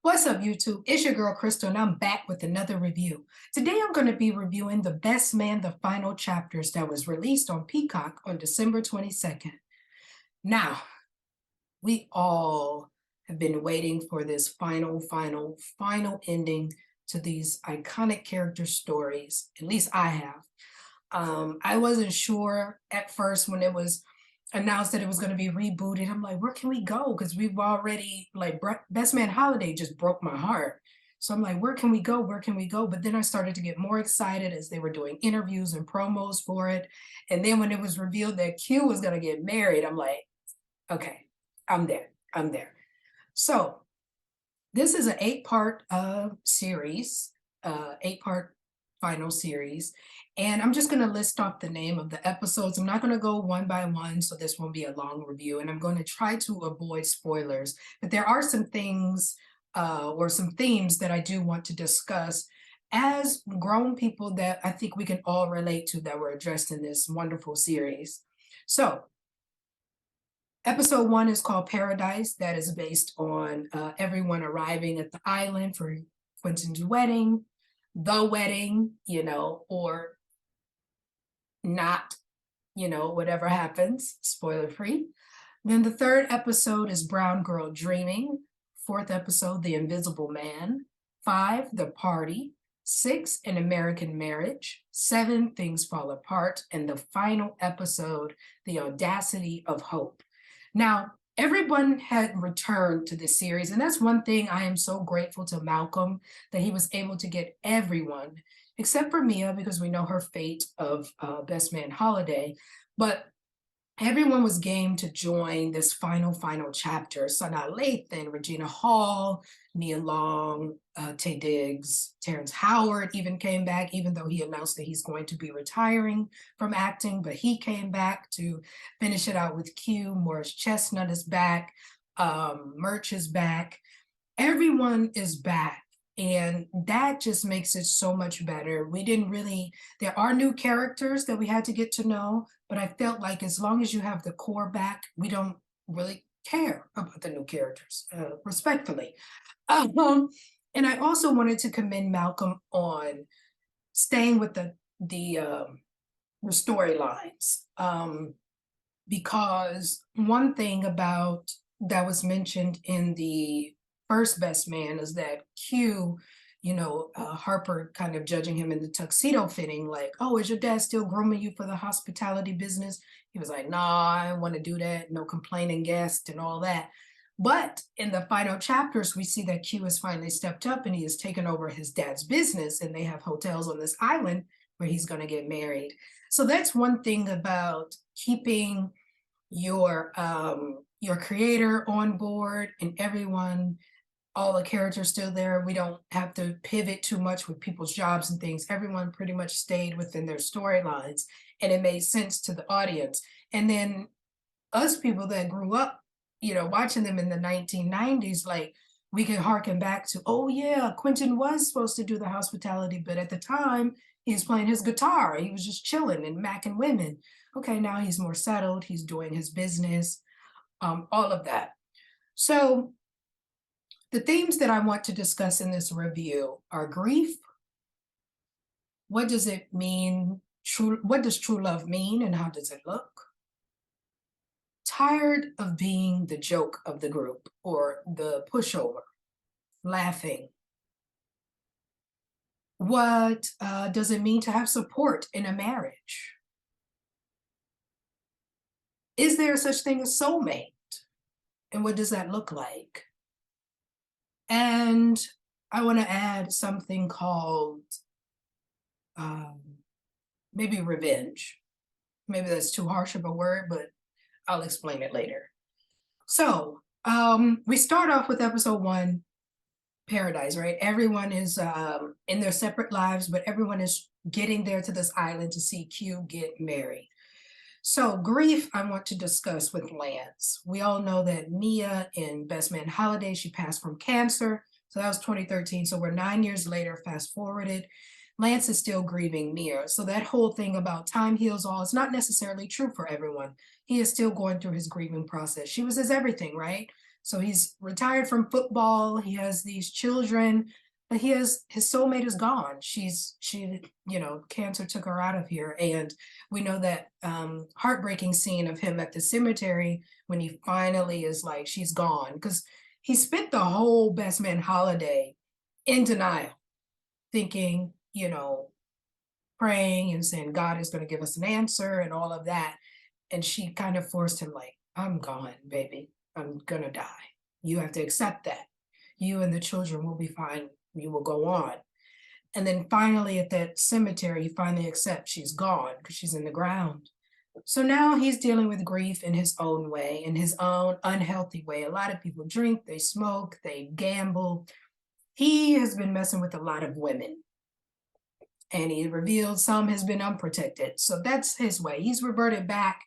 What's up, YouTube? It's your girl Crystal, and I'm back with another review. Today, I'm going to be reviewing The Best Man, the final chapters that was released on Peacock on December 22nd. Now, we all have been waiting for this final ending to these iconic character stories. At least I have. I wasn't sure at first when it was announced that it was going to be rebooted. I'm like, where can we go? Because we've already, like, Best Man Holiday just broke my heart. So I'm like, where can we go? Where can we go? But then I started to get more excited as they were doing interviews and promos for it. And then when it was revealed that Q was going to get married, I'm like, okay, I'm there. I'm there. So this is an 8-part series, 8-part final series. And I'm just going to list off the name of the episodes. I'm not going to go one by one, so this won't be a long review. And I'm going to try to avoid spoilers. But there are some things or some themes that I do want to discuss as grown people that I think we can all relate to that were addressed in this wonderful series. So episode 1 is called Paradise. That is based on everyone arriving at the island for Quentin's wedding, the wedding, or not, whatever happens, spoiler free. Then the 3rd episode is Brown Girl Dreaming. 4th episode, The Invisible Man. 5, The Party. 6, An American Marriage. 7, Things Fall Apart. And the final episode, The Audacity of Hope. Now, everyone had returned to this series, and that's one thing I am so grateful to Malcolm, that he was able to get everyone, except for Mia, because we know her fate of Best Man Holiday, but everyone was game to join this final chapter. Sanaa Lathan, Regina Hall, Nia Long, Taye Diggs, Terrence Howard even came back, even though he announced that he's going to be retiring from acting, but he came back to finish it out with Q. Morris Chestnut is back. Murch is back. Everyone is back. And that just makes it so much better. There are new characters that we had to get to know, but I felt like as long as you have the core back, we don't really care about the new characters, respectfully. And I also wanted to commend Malcolm on staying with the storylines, because one thing about that was mentioned in the first Best Man is that Q, Harper kind of judging him in the tuxedo fitting, like, oh, is your dad still grooming you for the hospitality business? He was like, nah, I don't want to do that. No complaining guest and all that. But in the final chapters, we see that Q has finally stepped up and he has taken over his dad's business, and they have hotels on this island where he's going to get married. So that's one thing about keeping your creator on board and everyone, all the characters still there. We don't have to pivot too much with people's jobs and things. Everyone pretty much stayed within their storylines, and it made sense to the audience. And then us people that grew up, watching them in the 1990s, like, we can harken back to, oh yeah, Quentin was supposed to do the hospitality, but at the time he was playing his guitar. He was just chilling and macking women. Okay, now he's more settled. He's doing his business, all of that. So the themes that I want to discuss in this review are grief. What does it mean? What does true love mean, and how does it look? Tired of being the joke of the group or the pushover, laughing. What does it mean to have support in a marriage? Is there such thing as soulmate? And what does that look like? And I want to add something called maybe revenge. Maybe that's too harsh of a word, but I'll explain it later. So we start off with episode 1, Paradise, right? Everyone is in their separate lives, but everyone is getting there to this island to see Q get married. So grief, I want to discuss with Lance. We all know that Mia in Best Man Holiday, she passed from cancer. So that was 2013. So we're 9 years later, fast forwarded. Lance is still grieving Mia. So that whole thing about time heals all is not necessarily true for everyone. He is still going through his grieving process. She was his everything, right? So he's retired from football. He has these children, but his soulmate is gone. Cancer took her out of here. And we know that heartbreaking scene of him at the cemetery when he finally is like, she's gone. Because he spent the whole best man holiday in denial, thinking, praying and saying God is going to give us an answer and all of that. And she kind of forced him, like, I'm gone, baby. I'm going to die. You have to accept that. You and the children will be fine. You will go on. And then finally at that cemetery, he finally accepts she's gone because she's in the ground. So now he's dealing with grief in his own way, in his own unhealthy way. A lot of people drink, they smoke, they gamble. He has been messing with a lot of women. And he revealed some has been unprotected. So that's his way. He's reverted back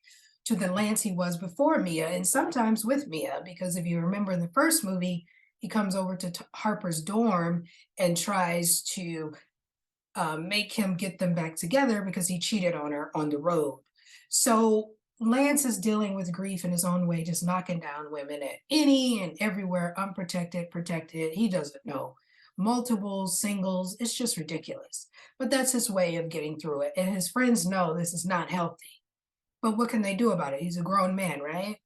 to the Lance he was before Mia, and sometimes with Mia, because if you remember in the first movie, he comes over to Harper's dorm and tries to make him get them back together because he cheated on her on the road. So Lance is dealing with grief in his own way, just knocking down women at any and everywhere, unprotected, protected. He doesn't know. Multiples, singles, it's just ridiculous. But that's his way of getting through it. And his friends know this is not healthy. But what can they do about it? He's a grown man, right?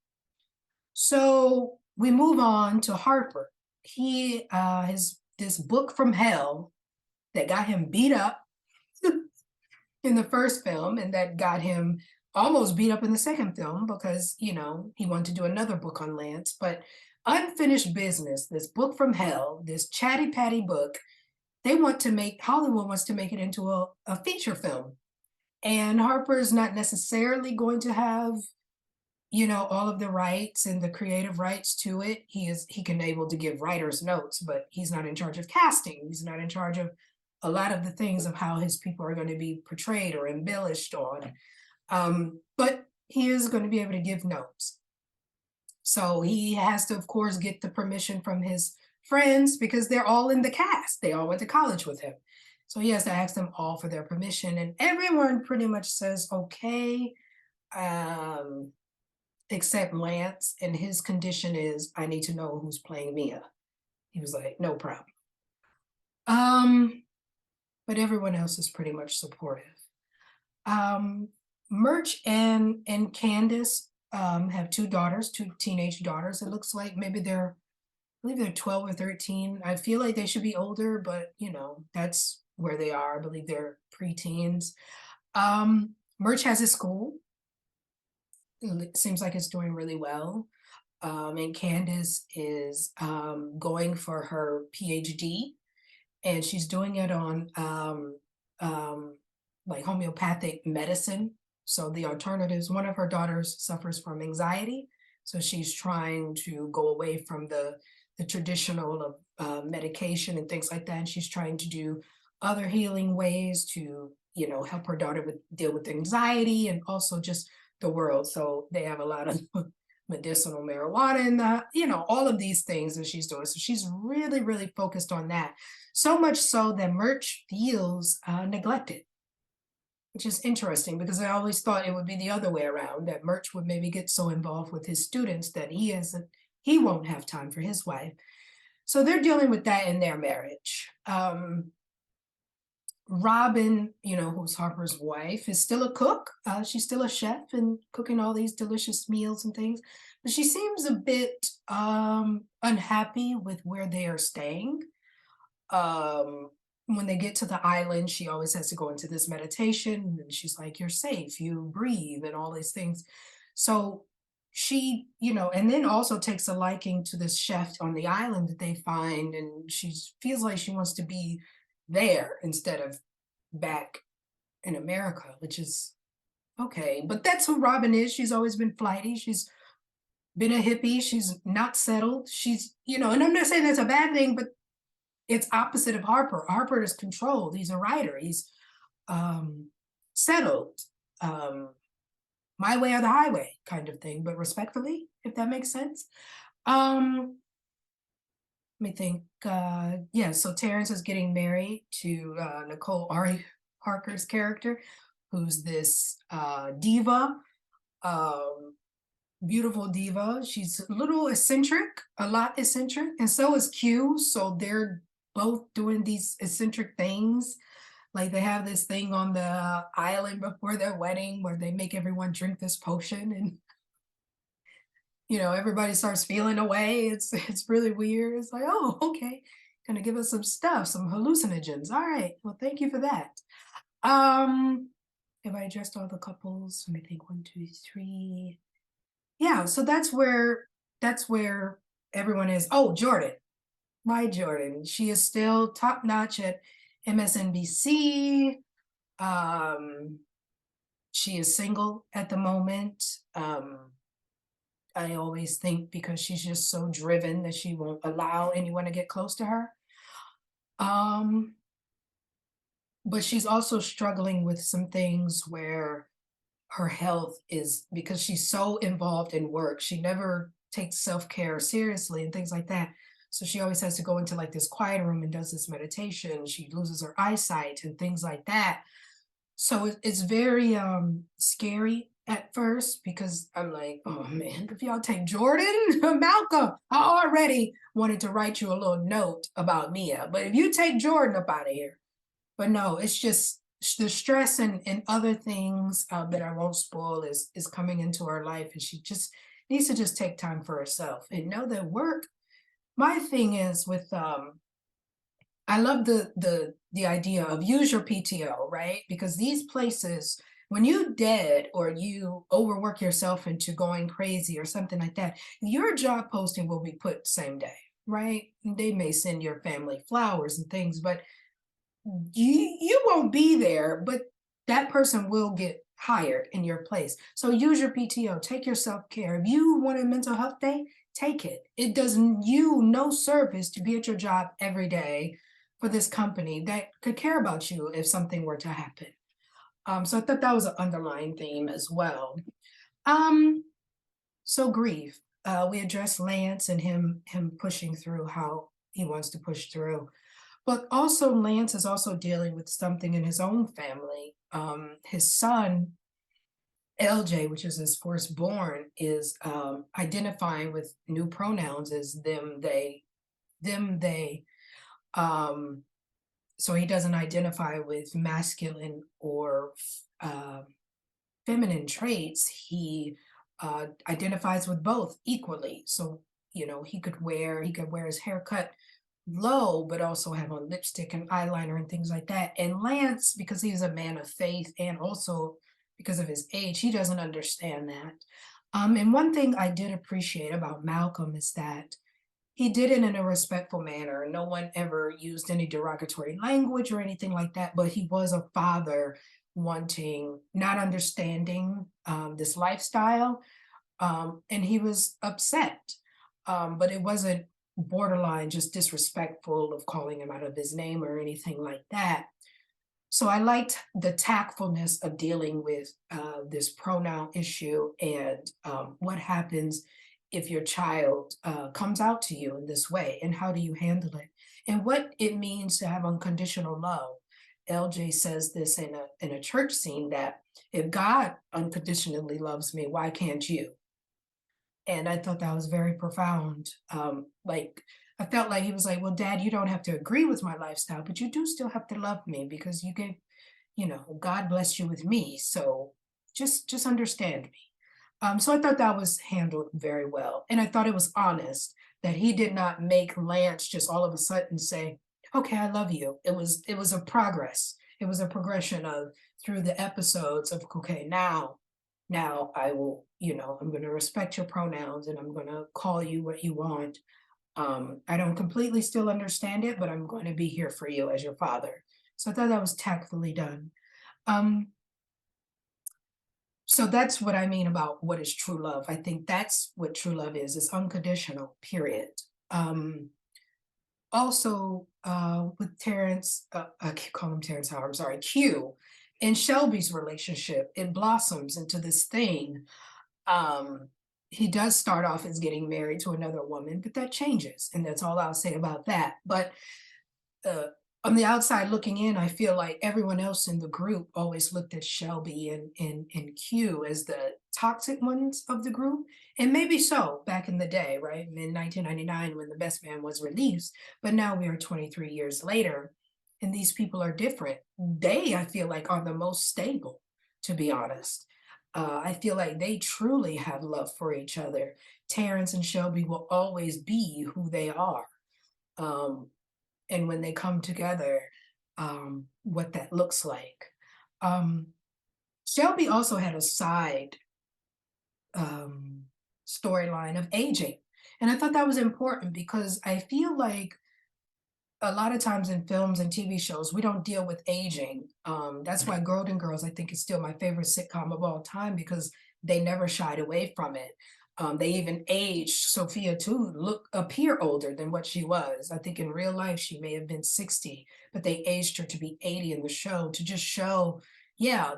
So we move on to Harper. He has this book from hell that got him beat up in the first film, and that got him almost beat up in the second film because, he wanted to do another book on Lance. But Unfinished Business, this book from hell, this chatty patty book, Hollywood wants to make it into a feature film. And Harper is not necessarily going to have, all of the rights and the creative rights to it. He can able to give writer's notes, but he's not in charge of casting. He's not in charge of a lot of the things of how his people are going to be portrayed or embellished on. But he is going to be able to give notes. So he has to, of course, get the permission from his friends because they're all in the cast. They all went to college with him. So he has to ask them all for their permission. And everyone pretty much says, okay, except Lance. And his condition is, I need to know who's playing Mia. He was like, no problem. But everyone else is pretty much supportive. Murch and Candace have two daughters, two teenage daughters. It looks like maybe I believe they're 12 or 13. I feel like they should be older, but that's where they are. I believe they're preteens. Murch has a school. It seems like it's doing really well. And Candace is going for her PhD, and she's doing it on like homeopathic medicine. So the alternatives, one of her daughters suffers from anxiety. So she's trying to go away from the traditional medication and things like that. And she's trying to do other healing ways to, help her daughter deal with anxiety and also just the world. So they have a lot of medicinal marijuana and all of these things that she's doing. So she's really, really focused on that. So much so that Murch feels neglected, which is interesting because I always thought it would be the other way around, that Murch would maybe get so involved with his students that he won't have time for his wife. So they're dealing with that in their marriage. Robin, who's Harper's wife, is still a cook. She's still a chef and cooking all these delicious meals and things. But she seems a bit unhappy with where they are staying. When they get to the island, she always has to go into this meditation. And she's like, you're safe, you breathe and all these things. So she, and then also takes a liking to this chef on the island that they find. And she feels like she wants to be there instead of back in America, which is okay. But that's who Robin is. She's always been flighty. She's been a hippie. She's not settled. She's, and I'm not saying that's a bad thing, but it's opposite of Harper. Harper is controlled. He's a writer. He's settled. My way or the highway kind of thing, but respectfully, if that makes sense. Let me think. So Terrence is getting married to Nicole Ari Parker's character, who's this diva. beautiful diva. She's a little eccentric, a lot eccentric, and so is Q. So they're both doing these eccentric things. Like they have this thing on the island before their wedding where they make everyone drink this potion and everybody starts feeling away. It's really weird. It's like, oh, okay. Gonna give us some stuff, some hallucinogens. All right. Well, thank you for that. Um, have I addressed all the couples? Let me think. One, two, three. Yeah, so that's where everyone is. Oh, Jordan. My Jordan. She is still top notch at MSNBC. Um, she is single at the moment. I always think because she's just so driven that she won't allow anyone to get close to her. Um, but she's also struggling with some things where her health is because she's so involved in work. She never takes self-care seriously and things like that. So she always has to go into like this quiet room and does this meditation. She loses her eyesight and things like that. So it's very scary at first because I'm like, oh man, if y'all take Jordan, Malcolm, I already wanted to write you a little note about Mia, but if you take Jordan up out of here, but no, it's just the stress and other things that I won't spoil is coming into her life, and she just needs to just take time for herself and know that work. My thing is with I love the idea of use your PTO, right? Because these places, when you dead or you overwork yourself into going crazy or something like that, your job posting will be put same day, right? They may send your family flowers and things, but you won't be there, but that person will get hired in your place. So use your PTO, take your self-care. If you want a mental health day, take it. It does you no service to be at your job every day for this company that could care about you if something were to happen. So I thought that was an underlying theme as well. Um, so grief. We addressed Lance and him pushing through how he wants to push through. But also Lance is also dealing with something in his own family. His son, LJ, which is his firstborn, is identifying with new pronouns as them, they, them, they. Um, so he doesn't identify with masculine or uh, feminine traits. He identifies with both equally. So he could wear his haircut low, but also have on lipstick and eyeliner and things like that. And Lance, because he's a man of faith and also because of his age, he doesn't understand that. And one thing I did appreciate about Malcolm is that he did it in a respectful manner. No one ever used any derogatory language or anything like that, but he was a father wanting, not understanding this lifestyle. And he was upset. But it wasn't borderline just disrespectful of calling him out of his name or anything like that. So I liked the tactfulness of dealing with this pronoun issue and what happens if your child comes out to you in this way and how do you handle it and what it means to have unconditional love. LJ says this in a church scene that if God unconditionally loves me, why can't you? And I thought that was very profound. Like I felt like he was like, "Well, Dad, you don't have to agree with my lifestyle, but you do still have to love me because you gave, God blessed you with me. So just understand me." So I thought that was handled very well, and I thought it was honest that he did not make Lance just all of a sudden say, "Okay, I love you." It was a progress. It was a progression of through the episodes of okay, now I will, I'm going to respect your pronouns and I'm going to call you what you want. I don't completely still understand it, but I'm going to be here for you as your father. So I thought that was tactfully done. Um, so that's what I mean about what is true love. I think that's what true love is. It's unconditional, period. Um, Also, with Terrence, I keep calling him Terrence Howard, I'm sorry, Q, and Shelby's relationship, it blossoms into this thing. Um, he does start off as getting married to another woman, but that changes, and that's all I'll say about that. But uh, on the outside looking in, I feel like everyone else in the group always looked at Shelby and Q as the toxic ones of the group. And maybe so back in the day, right? In 1999 when The Best Man was released. But now we are 23 years later, and these people are different. They, I feel like, are the most stable, to be honest. I feel like they truly have love for each other. Terrence and Shelby will always be who they are. Um, and when they come together, what that looks like. Um, Shelby also had a side um, storyline of aging. And I thought that was important because I feel like a lot of times in films and TV shows, we don't deal with aging. That's why Golden Girls, I think, is still my favorite sitcom of all time because they never shied away from it. They even aged Sophia to appear older than what she was. I think in real life she may have been 60, but they aged her to be 80 in the show to just show, yeah,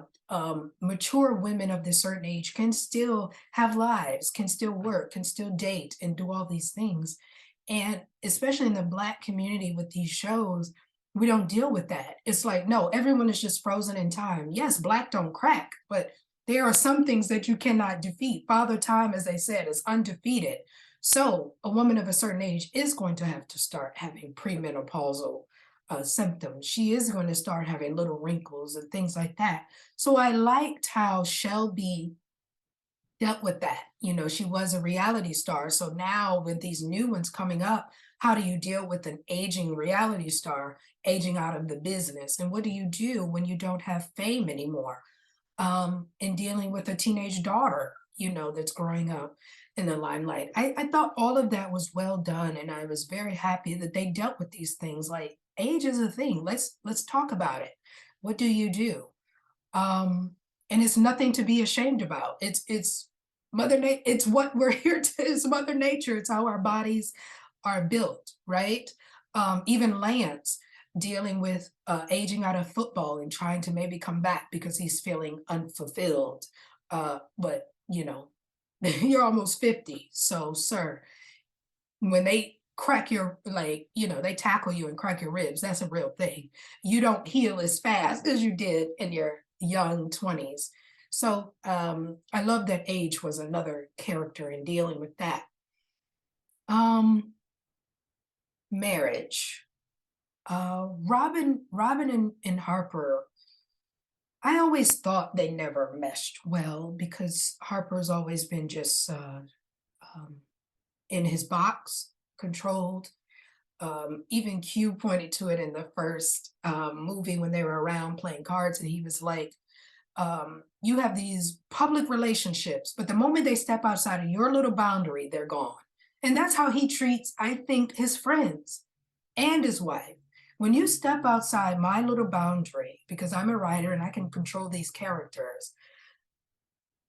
mature women of this certain age can still have lives, can still work, can still date, and do all these things. And especially in the Black community with these shows, we don't deal with that. It's like, no, everyone is just frozen in time. Yes, Black don't crack, but there are some things that you cannot defeat. Father Time, as they said, is undefeated. So a woman of a certain age is going to have to start having premenopausal symptoms. She is going to start having little wrinkles and things like that. So I liked how Shelby dealt with that. You know, she was a reality star. So now with these new ones coming up, how do you deal with an aging reality star aging out of the business? And what do you do when you don't have fame anymore? And dealing with a teenage daughter, you know, that's growing up in the limelight. I thought all of that was well done, and I was very happy that they dealt with these things. Like age is a thing. Let's talk about it. What do you do? Um, and it's nothing to be ashamed about. It's Mother Nature. It's what we're here to. It's Mother Nature. It's how our bodies are built, right? Even Lance dealing with aging out of football and trying to maybe come back because he's feeling unfulfilled. But you know, you're almost 50, so sir, when they crack your like, you know, they tackle you and crack your ribs, that's a real thing. You don't heal as fast as you did in your young 20s. So I love that age was another character in dealing with that. Um, Marriage. Robin and Harper, I always thought they never meshed well because Harper's always been just um, in his box, controlled. Even Q pointed to it in the first movie when they were around playing cards, and he was like, you have these public relationships, but the moment they step outside of your little boundary, they're gone. And that's how he treats, I think, his friends and his wife. When you step outside my little boundary, because I'm a writer and I can control these characters,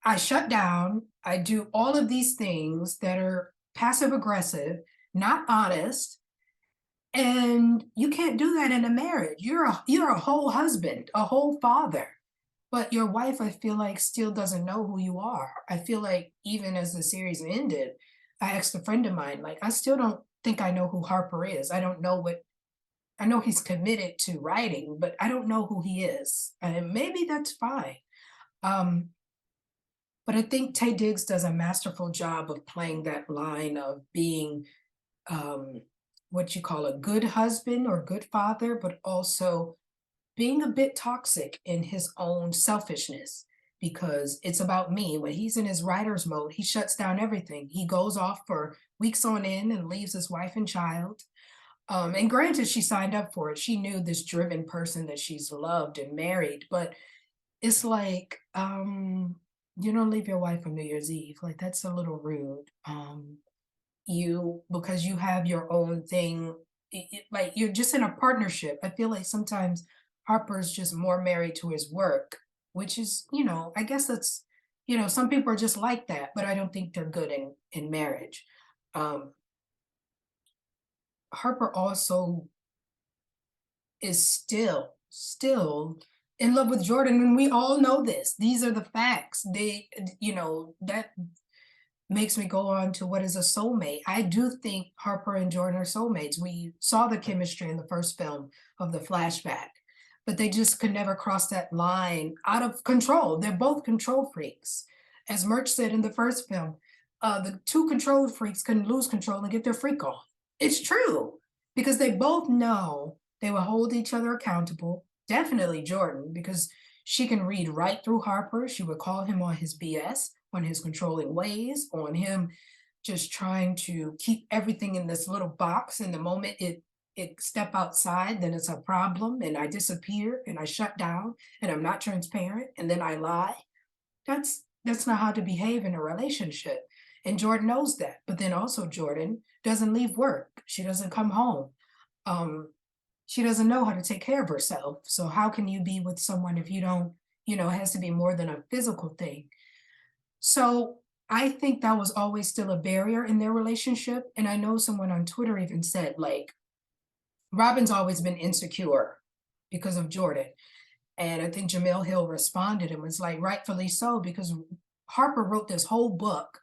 I shut down, I do all of these things that are passive aggressive, not honest, and you can't do that in a marriage. You're a whole husband, a whole father. But your wife, I feel like, still doesn't know who you are. I feel like even as the series ended, I asked a friend of mine, like, I still don't think I know who Harper is. I don't know what I know he's committed to writing, but I don't know who he is. And maybe that's fine. Um, but I think Tay Diggs does a masterful job of playing that line of being um, what you call a good husband or good father, but also being a bit toxic in his own selfishness because it's about me. When he's in his writer's mode, he shuts down everything. He goes off for weeks on end and leaves his wife and child. And granted, she signed up for it. She knew this driven person that she's loved and married, but it's like, you don't leave your wife on New Year's Eve. Like that's a little rude. Because you have your own thing, like you're just in a partnership. I feel like sometimes Harper's just more married to his work, which is, I guess that's, some people are just like that, but I don't think they're good in marriage. Um, Harper also is still in love with Jordan, and we all know this. These are the facts. That makes me go on to what is a soulmate. I do think Harper and Jordan are soulmates. We saw the chemistry in the first film of the flashback, but they just could never cross that line out of control. They're both control freaks. As Murch said in the first film, the two control freaks can lose control and get their freak on. It's true because they both know they will hold each other accountable. Definitely Jordan, because she can read right through Harper. She would call him on his BS, on his controlling ways, on him just trying to keep everything in this little box. And the moment it step outside, then it's a problem, and I disappear and I shut down and I'm not transparent and then I lie. That's not how to behave in a relationship. And Jordan knows that. But then also Jordan doesn't leave work. She doesn't come home. Um, she doesn't know how to take care of herself. So how can you be with someone if you don't, it has to be more than a physical thing. So I think that was always still a barrier in their relationship. And I know someone on Twitter even said, like, Robin's always been insecure because of Jordan. And I think Jamel Hill responded and was like, rightfully so, because Harper wrote this whole book,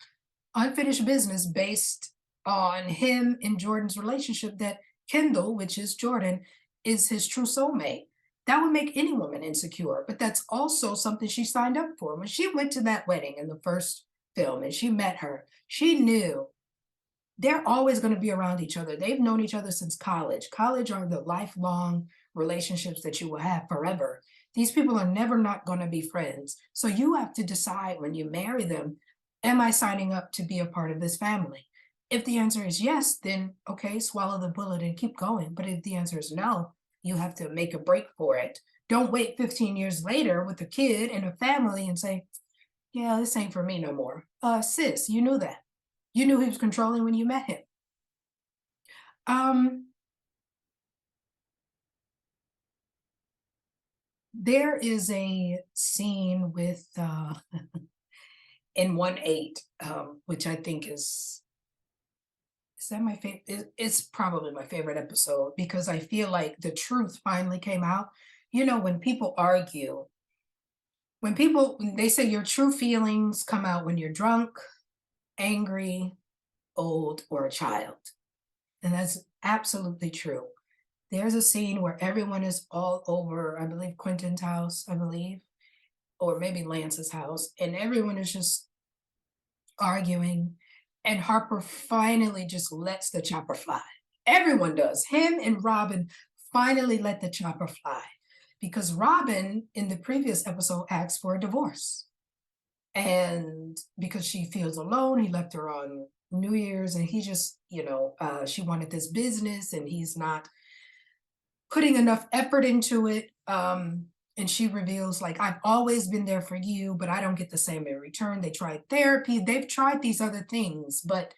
Unfinished Business, based on him and Jordan's relationship, that Kendall, which is Jordan, is his true soulmate. That would make any woman insecure, but that's also something she signed up for. When she went to that wedding in the first film and she met her, she knew they're always going to be around each other. They've known each other since college. College are the lifelong relationships that you will have forever. These people are never not going to be friends. So you have to decide when you marry them, am I signing up to be a part of this family? If the answer is yes, then okay, swallow the bullet and keep going. But if the answer is no, you have to make a break for it. Don't wait 15 years later with a kid and a family and say, yeah, this ain't for me no more. Sis, you knew that. You knew he was controlling when you met him. There is a scene with in 1/8, which I think is that my favorite? It's probably my favorite episode because I feel like the truth finally came out. When people argue, when they say your true feelings come out when you're drunk, angry, old, or a child. And that's absolutely true. There's a scene where everyone is all over, I believe, Quentin's house, I believe, or maybe Lance's house, and everyone is just arguing. And Harper finally just lets the chopper fly. Everyone does. Him and Robin finally let the chopper fly because Robin, in the previous episode, asked for a divorce. And because she feels alone, he left her on New Year's and he just, she wanted this business and he's not putting enough effort into it. And she reveals, like, I've always been there for you, but I don't get the same in return. They tried therapy, they've tried these other things, but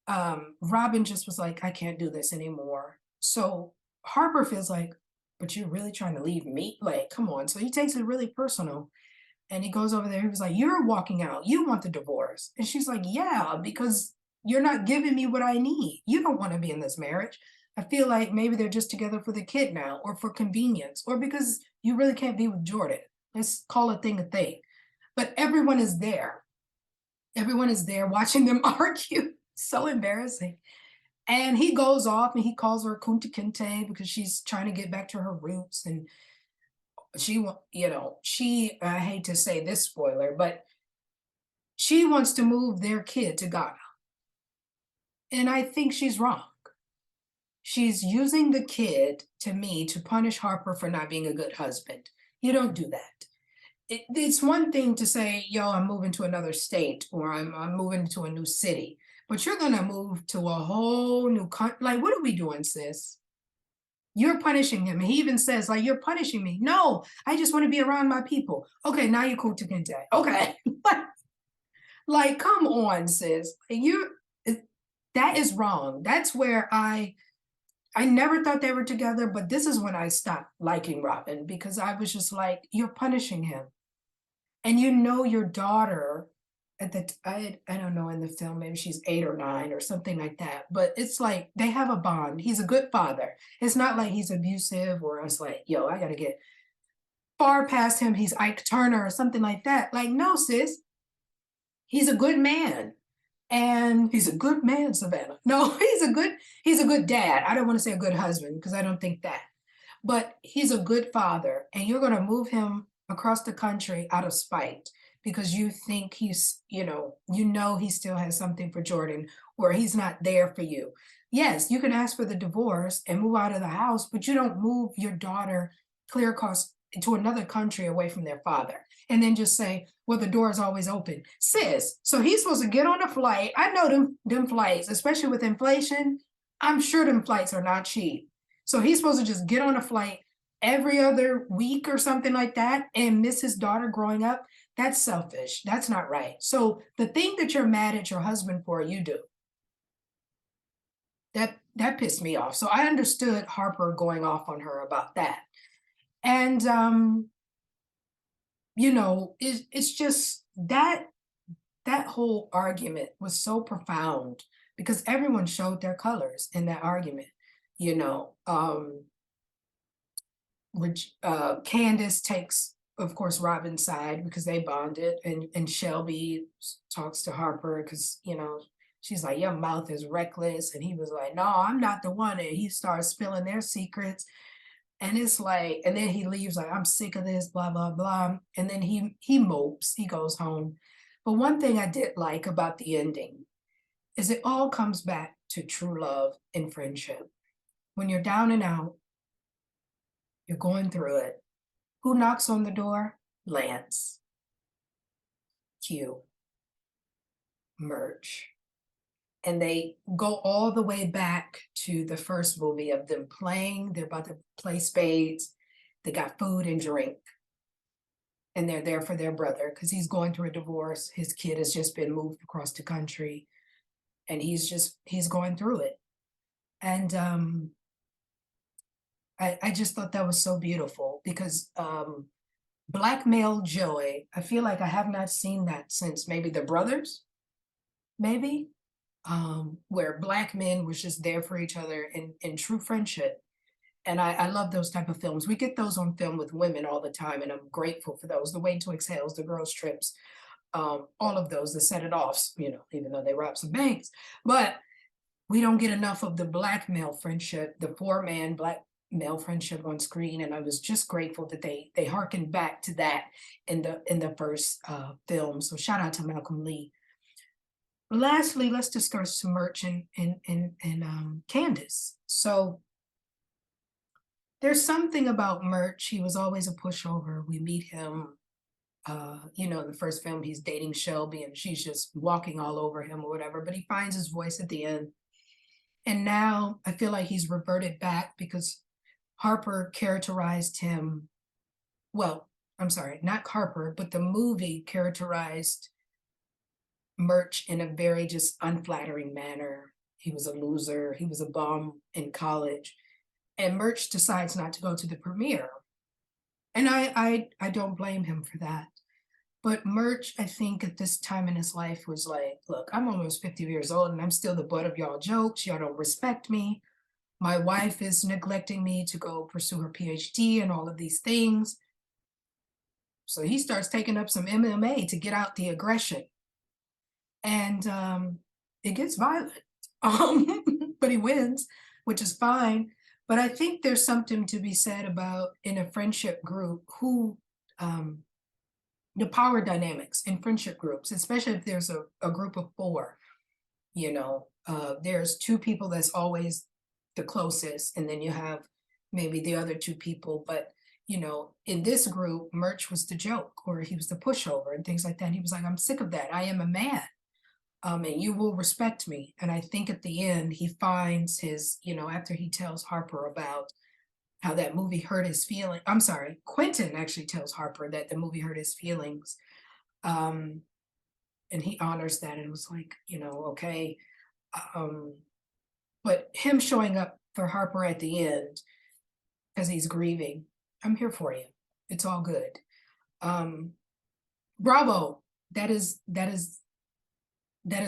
Robin just was like, I can't do this anymore. So Harper feels like, but you're really trying to leave me? Like, come on. So he takes it really personal. And he goes over there, he was like, you're walking out, you want the divorce. And she's like, yeah, because you're not giving me what I need. You don't want to be in this marriage. I feel like maybe they're just together for the kid now, or for convenience, or because you really can't be with Jordan. Let's call a thing a thing. But everyone is there. Everyone is there watching them argue. So embarrassing. And he goes off and he calls her Kunta Kinte because she's trying to get back to her roots. And I hate to say this spoiler, but she wants to move their kid to Ghana. And I think she's wrong. She's using the kid, to me, to punish Harper for not being a good husband. You don't do that. It's one thing to say, yo, I'm moving to another state or I'm moving to a new city, but you're going to move to a whole new country. Like, what are we doing, sis? You're punishing him. He even says, like, you're punishing me. No, I just want to be around my people. Okay, now you're cool to Kinte. Okay. Like, come on, sis. That is wrong. That's where I never thought they were together, but this is when I stopped liking Robin because I was just like, you're punishing him. And your daughter I don't know, in the film, maybe she's 8 or 9 or something like that. But it's like they have a bond. He's a good father. It's not like he's abusive or it's like, yo, I gotta get far past him. He's Ike Turner or something like that. Like, no, sis. He's a good man. And he's a good man, Savannah. No, he's a good dad. I don't want to say a good husband because I don't think that. But he's a good father. And you're gonna move him across the country out of spite because you think he's, he still has something for Jordan, or he's not there for you. Yes, you can ask for the divorce and move out of the house, but you don't move your daughter clear across to another country away from their father and then just say, well, the door is always open. Sis, so he's supposed to get on a flight. I know them flights, especially with inflation, I'm sure them flights are not cheap. So he's supposed to just get on a flight every other week or something like that and miss his daughter growing up. That's selfish. That's not right. So the thing that you're mad at your husband for, you do. That pissed me off. So I understood Harper going off on her about that. And it's just that whole argument was so profound because everyone showed their colors in that argument. You know, which Candace takes, of course, Robin's side because they bonded, and Shelby talks to Harper because she's like, your mouth is reckless, and he was like, no, I'm not the one, and he starts spilling their secrets, and it's like, and then he leaves like, I'm sick of this, blah blah blah, and then he mopes, he goes home. But one thing I did like about the ending is it all comes back to true love and friendship. When you're down and out, you're going through it. Who knocks on the door? Lance, Q, Murch. And they go all the way back to the first movie of them playing. They're about to play spades. They got food and drink. And they're there for their brother because he's going through a divorce. His kid has just been moved across the country. And he's going through it. And I just thought that was so beautiful because black male joy, I feel like I have not seen that since maybe The Brothers, maybe, where black men was just there for each other in true friendship. And I love those type of films. We get those on film with women all the time, and I'm grateful for those. The Way to Exhales, The Girls Trips, all of those, the Set It Offs, even though they rob some banks. But we don't get enough of the black male friendship, the four-man black male friendship on screen, and I was just grateful that they harkened back to that in the first film. So shout out to Malcolm Lee. Lastly, let's discuss some Murch and Candace. So there's something about Murch. He was always a pushover. We meet him, the first film, he's dating Shelby and she's just walking all over him or whatever, but he finds his voice at the end. And now I feel like he's reverted back because Harper characterized him, well, I'm sorry, not Harper, but the movie characterized Murch in a very just unflattering manner. He was a loser. He was a bum in college. And Murch decides not to go to the premiere. And I don't blame him for that. But Murch, I think at this time in his life was like, look, I'm almost 50 years old and I'm still the butt of y'all jokes. Y'all don't respect me. My wife is neglecting me to go pursue her PhD and all of these things. So he starts taking up some MMA to get out the aggression. And it gets violent, but he wins, which is fine. But I think there's something to be said about in a friendship group who the power dynamics in friendship groups, especially if there's a group of four, there's two people that's always the closest, and then you have maybe the other two people. But, in this group, Murch was the joke, or he was the pushover and things like that. He was like, I'm sick of that. I am a man. And you will respect me. And I think at the end, he finds his, after he tells Harper about how that movie hurt his feelings. I'm sorry, Quentin actually tells Harper that the movie hurt his feelings. And he honors that and was like, okay. But him showing up for Harper at the end, because he's grieving, I'm here for you. It's all good. Bravo. That is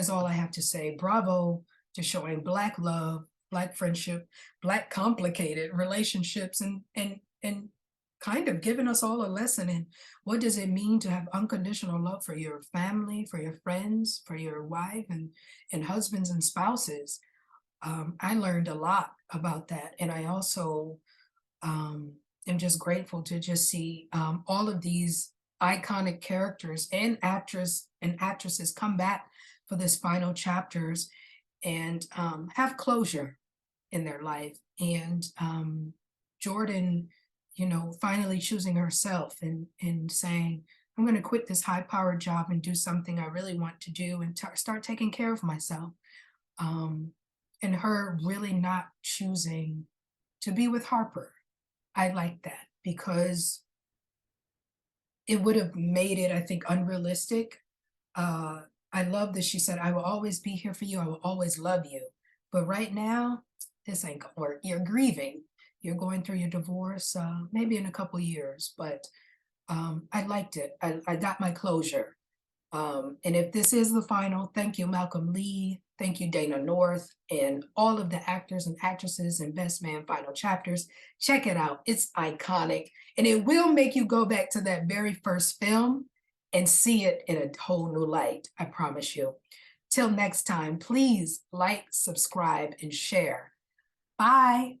all I have to say. Bravo to showing Black love, Black friendship, Black complicated relationships, and kind of giving us all a lesson in what does it mean to have unconditional love for your family, for your friends, for your wife, and husbands and spouses. I learned a lot about that, and I also am just grateful to just see all of these iconic characters and actresses come back for this final chapters and have closure in their life. And Jordan, finally choosing herself and saying, I'm going to quit this high powered job and do something I really want to do and start taking care of myself. Um, and her really not choosing to be with Harper. I like that because it would have made it, I think, unrealistic. Uh, I love that she said, I will always be here for you. I will always love you. But right now, this ain't gonna work. You're grieving. You're going through your divorce, maybe in a couple years, but I liked it. I got my closure. And if this is the final, thank you, Malcolm Lee. Thank you, Dana North, and all of the actors and actresses in Best Man Final Chapters. Check it out. It's iconic. And it will make you go back to that very first film and see it in a whole new light. I promise you. Till next time, please like, subscribe, and share. Bye.